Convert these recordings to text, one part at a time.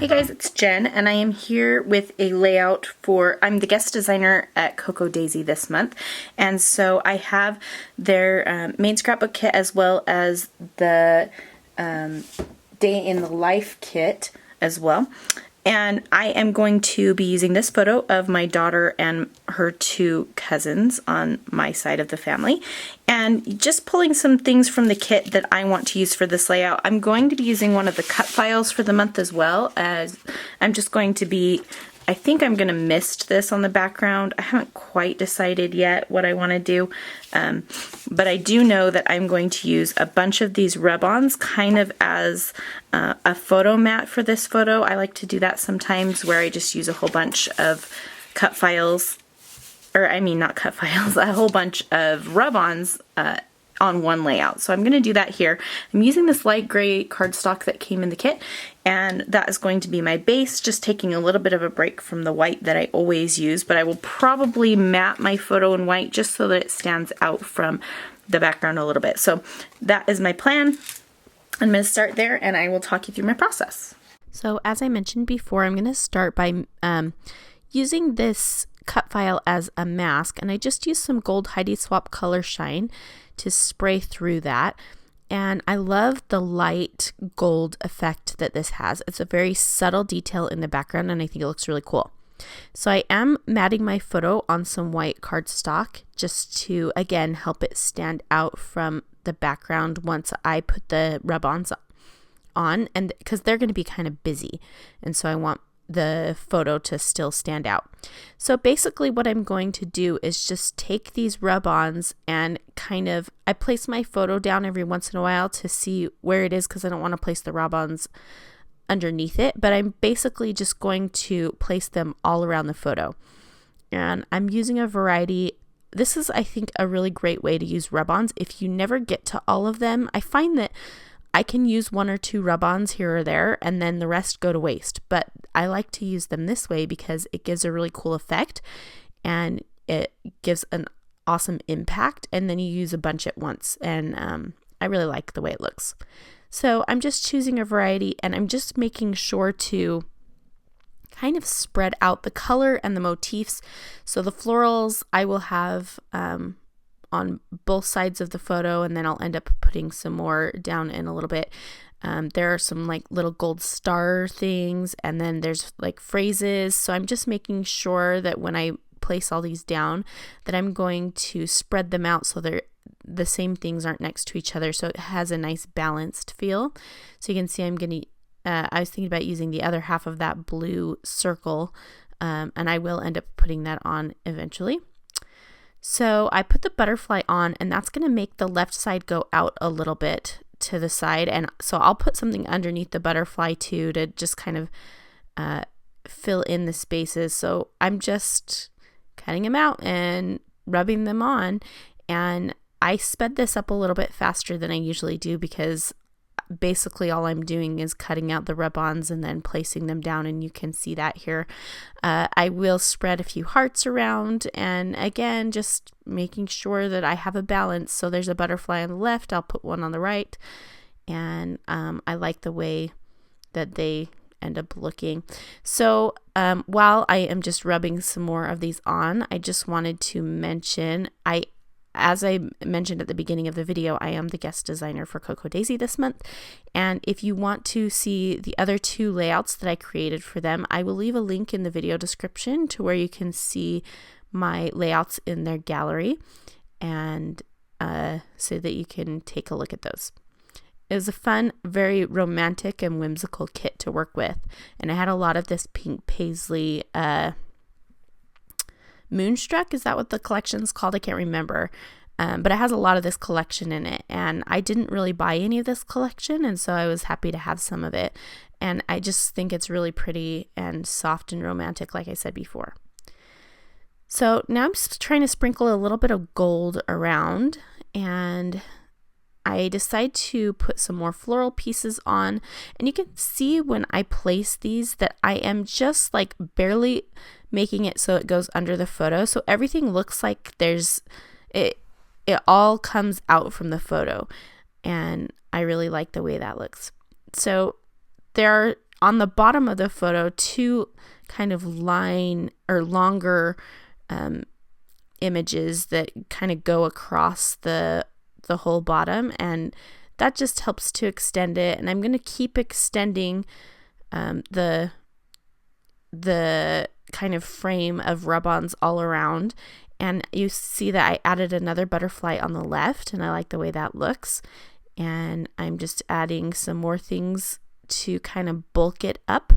Hey guys, it's Jen, and I am here with a layout for, I'm the guest designer at Cocoa Daisy this month, and so I have their main scrapbook kit as well as the Day in the Life kit as well. And I am going to be using this photo of my daughter and her two cousins on my side of the family. And just pulling some things from the kit that I want to use for this layout. I'm going to be using one of the cut files for the month as well, as I'm just going to be, I think I'm going to mist this on the background. I haven't quite decided yet what I want to do, but I do know that I'm going to use a bunch of these rub-ons kind of as a photo mat for this photo. I like to do that sometimes where I just use a whole bunch of cut files, or I mean not cut files, a whole bunch of rub-ons on one layout. So I'm going to do that here. I'm using this light gray cardstock that came in the kit, and that is going to be my base, just taking a little bit of a break from the white that I always use, but I will probably matte my photo in white just so that it stands out from the background a little bit. So that is my plan. I'm going to start there and I will talk you through my process. So as I mentioned before, I'm going to start by using this cut file as a mask, and I just used some gold Heidi Swapp Color Shine to spray through that. And I love the light gold effect that this has. It's a very subtle detail in the background, and I think it looks really cool. So I am matting my photo on some white cardstock just to, again, help it stand out from the background once I put the rub-ons on, and because they're going to be kind of busy, and so I want the photo to still stand out. So basically what I'm going to do is just take these rub-ons and kind of, I place my photo down every once in a while to see where it is because I don't want to place the rub-ons underneath it, but I'm basically just going to place them all around the photo. And I'm using a variety. This is, I think, a really great way to use rub-ons. If you never get to all of them, I find that I can use one or two rub-ons here or there and then the rest go to waste, but I like to use them this way because it gives a really cool effect and it gives an awesome impact, and then you use a bunch at once, and I really like the way it looks. So I'm just choosing a variety, and I'm just making sure to kind of spread out the color and the motifs. So the florals I will have on both sides of the photo, and then I'll end up putting some more down in a little bit. There are some like little gold star things, and then there's like phrases. So I'm just making sure that when I place all these down that I'm going to spread them out so they're the same things aren't next to each other, so it has a nice balanced feel. So you can see I'm going to I was thinking about using the other half of that blue circle, and I will end up putting that on eventually. So I put the butterfly on, and that's going to make the left side go out a little bit to the side. And so I'll put something underneath the butterfly too to just kind of fill in the spaces. So I'm just cutting them out and rubbing them on. And I sped this up a little bit faster than I usually do because basically all I'm doing is cutting out the rub-ons and then placing them down, and you can see that here. I will spread a few hearts around, and again just making sure that I have a balance. So there's a butterfly on the left, I'll put one on the right, and I like the way that they end up looking. So while I am just rubbing some more of these on, I just wanted to mention, as I mentioned at the beginning of the video, I am the guest designer for Cocoa Daisy this month. And if you want to see the other two layouts that I created for them, I will leave a link in the video description to where you can see my layouts in their gallery, and so that you can take a look at those. It was a fun, very romantic and whimsical kit to work with. And I had a lot of this pink paisley Moonstruck, is that what the collection's called? I can't remember. But it has a lot of this collection in it, and I didn't really buy any of this collection, and so I was happy to have some of it. And I just think it's really pretty and soft and romantic, like I said before. So now I'm just trying to sprinkle a little bit of gold around, and I decide to put some more floral pieces on, and you can see when I place these that I am just like barely making it so it goes under the photo. So everything looks like it all comes out from the photo, and I really like the way that looks. So there are on the bottom of the photo, two kind of line or longer images that kind of go across the whole bottom, and that just helps to extend it. And I'm going to keep extending the kind of frame of rub-ons all around. And you see that I added another butterfly on the left, and I like the way that looks. And I'm just adding some more things to kind of bulk it up.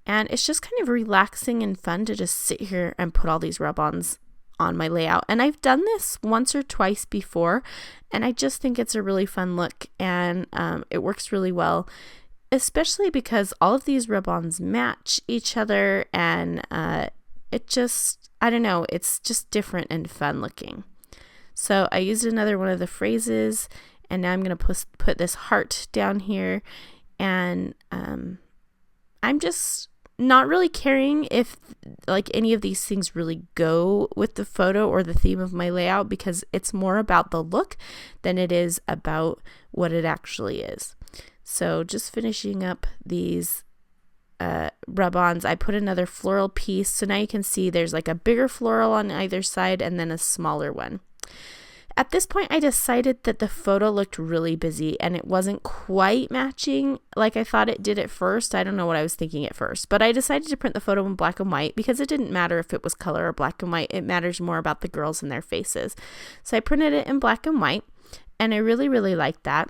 And it's just kind of relaxing and fun to just sit here and put all these rub-ons on my layout. And I've done this once or twice before, and I just think it's a really fun look, and it works really well, especially because all of these rub-ons match each other, and it just, I don't know, it's just different and fun looking. So I used another one of the phrases, and now I'm going to put this heart down here, and I'm just not really caring if like any of these things really go with the photo or the theme of my layout, because it's more about the look than it is about what it actually is. So just finishing up these rub-ons, I put another floral piece. So now you can see there's like a bigger floral on either side and then a smaller one. At this point, I decided that the photo looked really busy and it wasn't quite matching like I thought it did at first. I don't know what I was thinking at first, but I decided to print the photo in black and white because it didn't matter if it was color or black and white. It matters more about the girls and their faces. So I printed it in black and white, and I really, really liked that.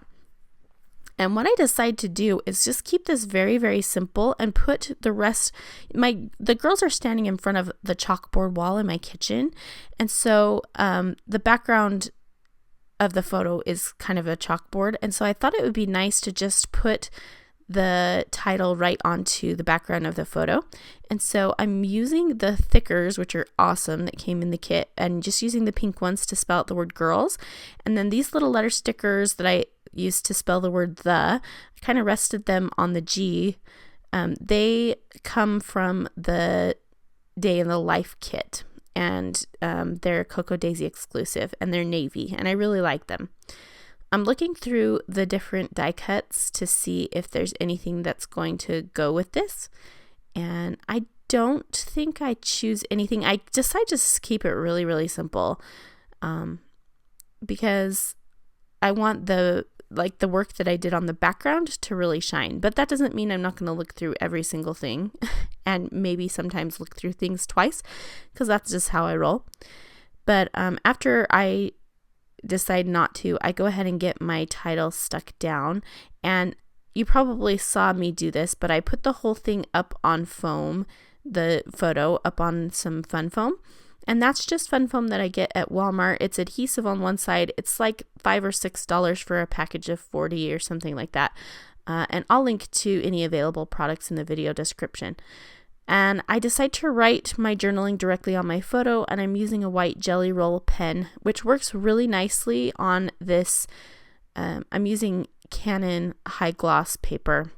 And what I decided to do is just keep this very, very simple and put the rest. The girls are standing in front of the chalkboard wall in my kitchen. And so the background of the photo is kind of a chalkboard. And so I thought it would be nice to just put the title right onto the background of the photo. And so I'm using the thickers, which are awesome, that came in the kit, and just using the pink ones to spell out the word girls. And then these little letter stickers that I used to spell the word the, I kind of rested them on the G. They come from the Day in the Life kit, and they're Cocoa Daisy exclusive, and they're navy, and I really like them. I'm looking through the different die cuts to see if there's anything that's going to go with this, and I don't think I choose anything. I decided to just keep it really, really simple, because I want the work that I did on the background to really shine. But that doesn't mean I'm not going to look through every single thing and maybe sometimes look through things twice, because that's just how I roll. But after I decide not to, I go ahead and get my title stuck down. And you probably saw me do this, but I put the whole thing up on foam, the photo up on some fun foam. And that's just fun foam that I get at Walmart. It's adhesive on one side. It's like $5 or $6 for a package of 40 or something like that. And I'll link to any available products in the video description. And I decide to write my journaling directly on my photo, and I'm using a white Jelly Roll pen, which works really nicely on this. I'm using Canon high gloss paper,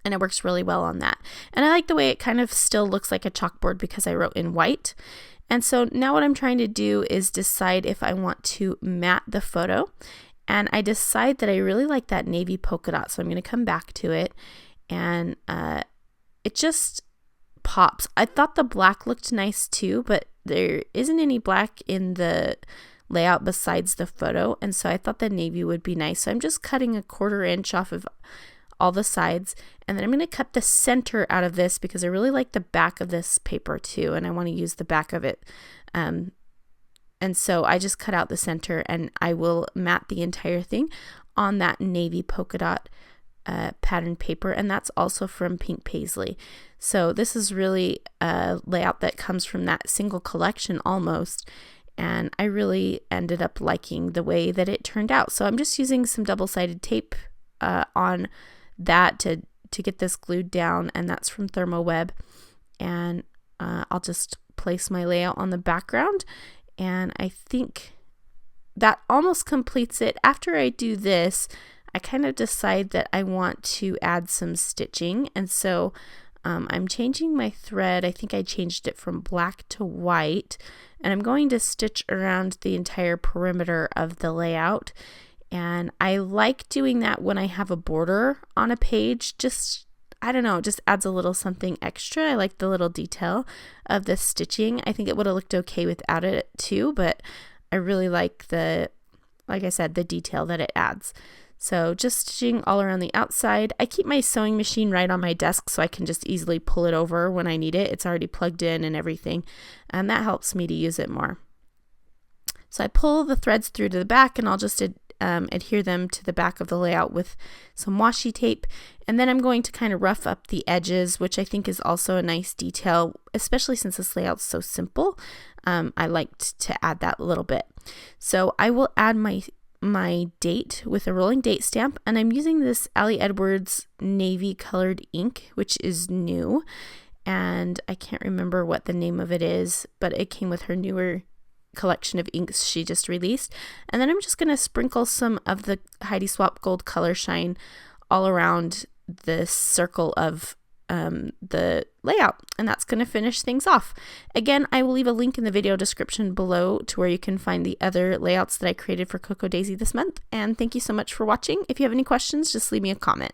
and it works really well on that. And I like the way it kind of still looks like a chalkboard because I wrote in white. And so now what I'm trying to do is decide if I want to matte the photo. And I decide that I really like that navy polka dot, so I'm going to come back to it. And it just pops. I thought the black looked nice too, but there isn't any black in the layout besides the photo. And so I thought the navy would be nice. So I'm just cutting a 1/4 inch off of all the sides, and then I'm going to cut the center out of this because I really like the back of this paper too, and I want to use the back of it. And so I just cut out the center, and I will matte the entire thing on that navy polka dot pattern paper, and that's also from Pink Paisley. So this is really a layout that comes from that single collection almost, and I really ended up liking the way that it turned out. So I'm just using some double-sided tape on that to get this glued down, and that's from ThermoWeb. And I'll just place my layout on the background, and I think that almost completes it. After I do this, I kind of decide that I want to add some stitching, and so I'm changing my thread. I think I changed it from black to white, and I'm going to stitch around the entire perimeter of the layout. And I like doing that when I have a border on a page. Just I don't know, it just adds a little something extra. I like the little detail of the stitching. I think it would have looked okay without it too, but I really like like I said, the detail that it adds. So just stitching all around the outside. I keep my sewing machine right on my desk so I can just easily pull it over when I need it. It's already plugged in and everything, and that helps me to use it more. So I pull the threads through to the back, and I'll just adhere them to the back of the layout with some washi tape. And then I'm going to kind of rough up the edges, which I think is also a nice detail, especially since this layout's so simple. I liked to add that a little bit. So I will add my date with a rolling date stamp, and I'm using this Ali Edwards navy colored ink, which is new, and I can't remember what the name of it is, but it came with her newer collection of inks she just released. And then I'm just going to sprinkle some of the Heidi Swapp Gold Color Shine all around this circle of the layout, and that's going to finish things off. Again, I will leave a link in the video description below to where you can find the other layouts that I created for Cocoa Daisy this month. And thank you so much for watching. If you have any questions, just leave me a comment.